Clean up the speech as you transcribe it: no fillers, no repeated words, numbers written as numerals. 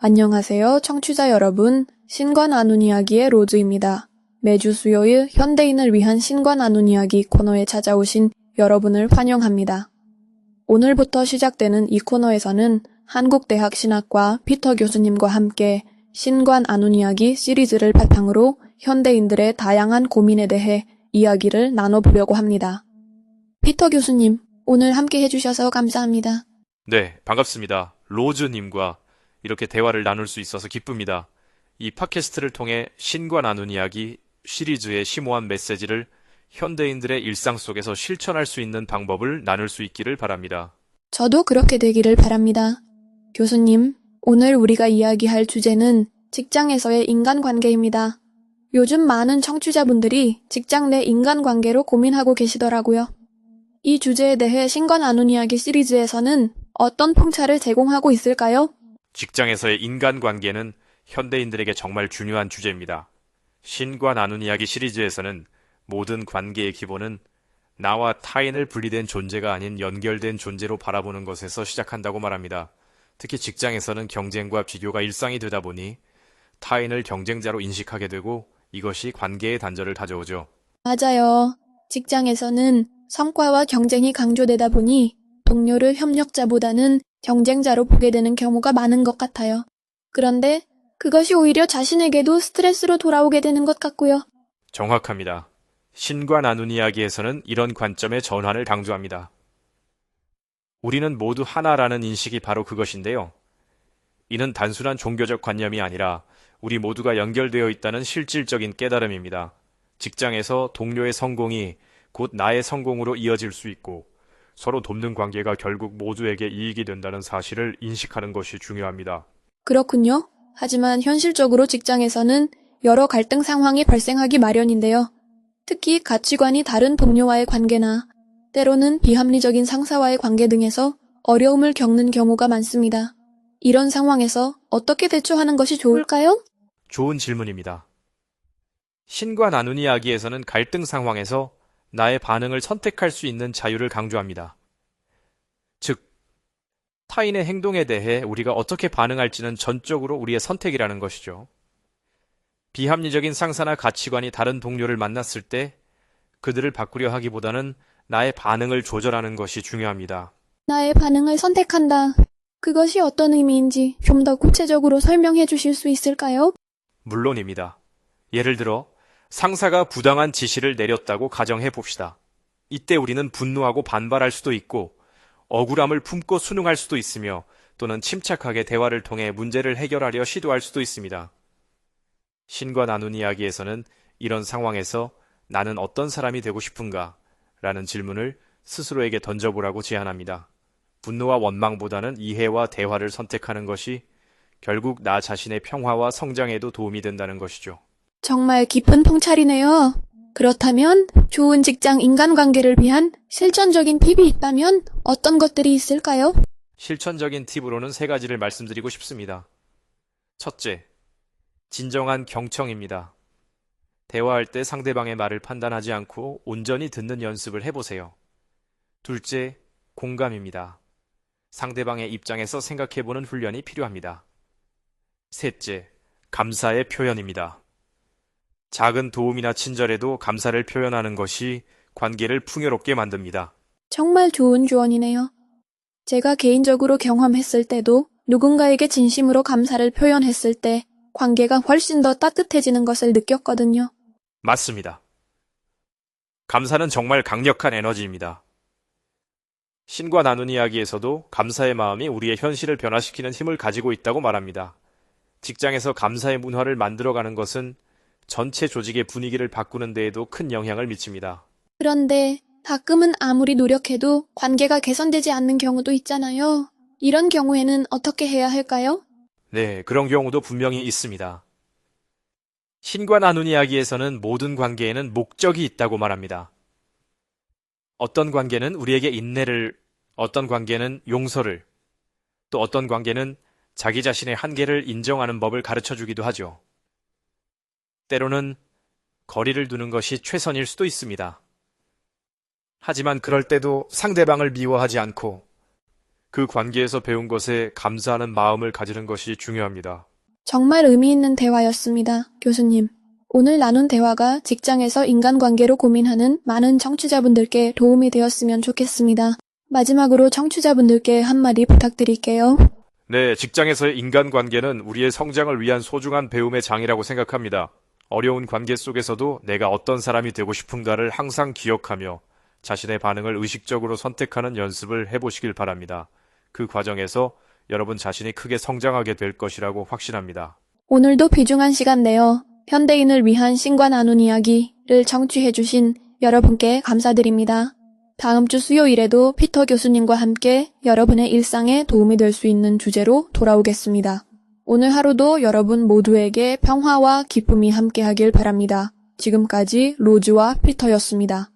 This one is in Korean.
안녕하세요, 청취자 여러분. 신과 나눈 이야기의 로즈입니다. 매주 수요일 현대인을 위한 신과 나눈 이야기 코너에 찾아오신 여러분을 환영합니다. 오늘부터 시작되는 이 코너에서는 한국대학신학과 피터 교수님과 함께 신과 나눈 이야기 시리즈를 바탕으로 현대인들의 다양한 고민에 대해 이야기를 나눠보려고 합니다. 피터 교수님, 오늘 함께 해주셔서 감사합니다. 네, 반갑습니다. 로즈님과 이렇게 대화를 나눌 수 있어서 기쁩니다. 이 팟캐스트를 통해 신과 나눈 이야기 시리즈의 심오한 메시지를 현대인들의 일상 속에서 실천할 수 있는 방법을 나눌 수 있기를 바랍니다. 저도 그렇게 되기를 바랍니다. 교수님, 오늘 우리가 이야기할 주제는 직장에서의 인간관계입니다. 요즘 많은 청취자분들이 직장 내 인간관계로 고민하고 계시더라고요. 이 주제에 대해 신과 나눈 이야기 시리즈에서는 어떤 통찰을 제공하고 있을까요? 직장에서의 인간관계는 현대인들에게 정말 중요한 주제입니다. 신과 나눈 이야기 시리즈에서는 모든 관계의 기본은 나와 타인을 분리된 존재가 아닌 연결된 존재로 바라보는 것에서 시작한다고 말합니다. 특히 직장에서는 경쟁과 비교가 일상이 되다 보니 타인을 경쟁자로 인식하게 되고 이것이 관계의 단절을 가져오죠. 맞아요. 직장에서는 성과와 경쟁이 강조되다 보니 동료를 협력자보다는 경쟁자로 보게 되는 경우가 많은 것 같아요. 그런데 그것이 오히려 자신에게도 스트레스로 돌아오게 되는 것 같고요. 정확합니다. 신과 나눈 이야기에서는 이런 관점의 전환을 강조합니다. 우리는 모두 하나라는 인식이 바로 그것인데요. 이는 단순한 종교적 관념이 아니라 우리 모두가 연결되어 있다는 실질적인 깨달음입니다. 직장에서 동료의 성공이 곧 나의 성공으로 이어질 수 있고 서로 돕는 관계가 결국 모두에게 이익이 된다는 사실을 인식하는 것이 중요합니다. 그렇군요. 하지만 현실적으로 직장에서는 여러 갈등 상황이 발생하기 마련인데요. 특히 가치관이 다른 동료와의 관계나 때로는 비합리적인 상사와의 관계 등에서 어려움을 겪는 경우가 많습니다. 이런 상황에서 어떻게 대처하는 것이 좋을까요? 좋은 질문입니다. 신과 나눈 이야기에서는 갈등 상황에서 나의 반응을 선택할 수 있는 자유를 강조합니다. 즉, 타인의 행동에 대해 우리가 어떻게 반응할지는 전적으로 우리의 선택이라는 것이죠. 비합리적인 상사나 가치관이 다른 동료를 만났을 때 그들을 바꾸려 하기보다는 나의 반응을 조절하는 것이 중요합니다. 나의 반응을 선택한다. 그것이 어떤 의미인지 좀 더 구체적으로 설명해 주실 수 있을까요? 물론입니다. 예를 들어 상사가 부당한 지시를 내렸다고 가정해 봅시다. 이때 우리는 분노하고 반발할 수도 있고 억울함을 품고 순응할 수도 있으며 또는 침착하게 대화를 통해 문제를 해결하려 시도할 수도 있습니다. 신과 나눈 이야기에서는 이런 상황에서 나는 어떤 사람이 되고 싶은가? 라는 질문을 스스로에게 던져보라고 제안합니다. 분노와 원망보다는 이해와 대화를 선택하는 것이 결국 나 자신의 평화와 성장에도 도움이 된다는 것이죠. 정말 깊은 통찰이네요. 그렇다면 좋은 직장 인간관계를 위한 실천적인 팁이 있다면 어떤 것들이 있을까요? 실천적인 팁으로는 세 가지를 말씀드리고 싶습니다. 첫째, 진정한 경청입니다. 대화할 때 상대방의 말을 판단하지 않고 온전히 듣는 연습을 해보세요. 둘째, 공감입니다. 상대방의 입장에서 생각해보는 훈련이 필요합니다. 셋째, 감사의 표현입니다. 작은 도움이나 친절에도 감사를 표현하는 것이 관계를 풍요롭게 만듭니다. 정말 좋은 조언이네요. 제가 개인적으로 경험했을 때도 누군가에게 진심으로 감사를 표현했을 때 관계가 훨씬 더 따뜻해지는 것을 느꼈거든요. 맞습니다. 감사는 정말 강력한 에너지입니다. 신과 나눈 이야기에서도 감사의 마음이 우리의 현실을 변화시키는 힘을 가지고 있다고 말합니다. 직장에서 감사의 문화를 만들어가는 것은 전체 조직의 분위기를 바꾸는 데에도 큰 영향을 미칩니다. 그런데 가끔은 아무리 노력해도 관계가 개선되지 않는 경우도 있잖아요. 이런 경우에는 어떻게 해야 할까요? 네, 그런 경우도 분명히 있습니다. 신과 나눈 이야기에서는 모든 관계에는 목적이 있다고 말합니다. 어떤 관계는 우리에게 인내를, 어떤 관계는 용서를, 또 어떤 관계는 자기 자신의 한계를 인정하는 법을 가르쳐 주기도 하죠. 때로는 거리를 두는 것이 최선일 수도 있습니다. 하지만 그럴 때도 상대방을 미워하지 않고 그 관계에서 배운 것에 감사하는 마음을 가지는 것이 중요합니다. 정말 의미 있는 대화였습니다, 교수님. 오늘 나눈 대화가 직장에서 인간관계로 고민하는 많은 청취자분들께 도움이 되었으면 좋겠습니다. 마지막으로 청취자분들께 한마디 부탁드릴게요. 네, 직장에서의 인간관계는 우리의 성장을 위한 소중한 배움의 장이라고 생각합니다. 어려운 관계 속에서도 내가 어떤 사람이 되고 싶은가를 항상 기억하며 자신의 반응을 의식적으로 선택하는 연습을 해보시길 바랍니다. 그 과정에서 여러분 자신이 크게 성장하게 될 것이라고 확신합니다. 오늘도 귀중한 시간 내어 현대인을 위한 신과 나눈 이야기를 청취해주신 여러분께 감사드립니다. 다음 주 수요일에도 피터 교수님과 함께 여러분의 일상에 도움이 될 수 있는 주제로 돌아오겠습니다. 오늘 하루도 여러분 모두에게 평화와 기쁨이 함께하길 바랍니다. 지금까지 로즈와 피터였습니다.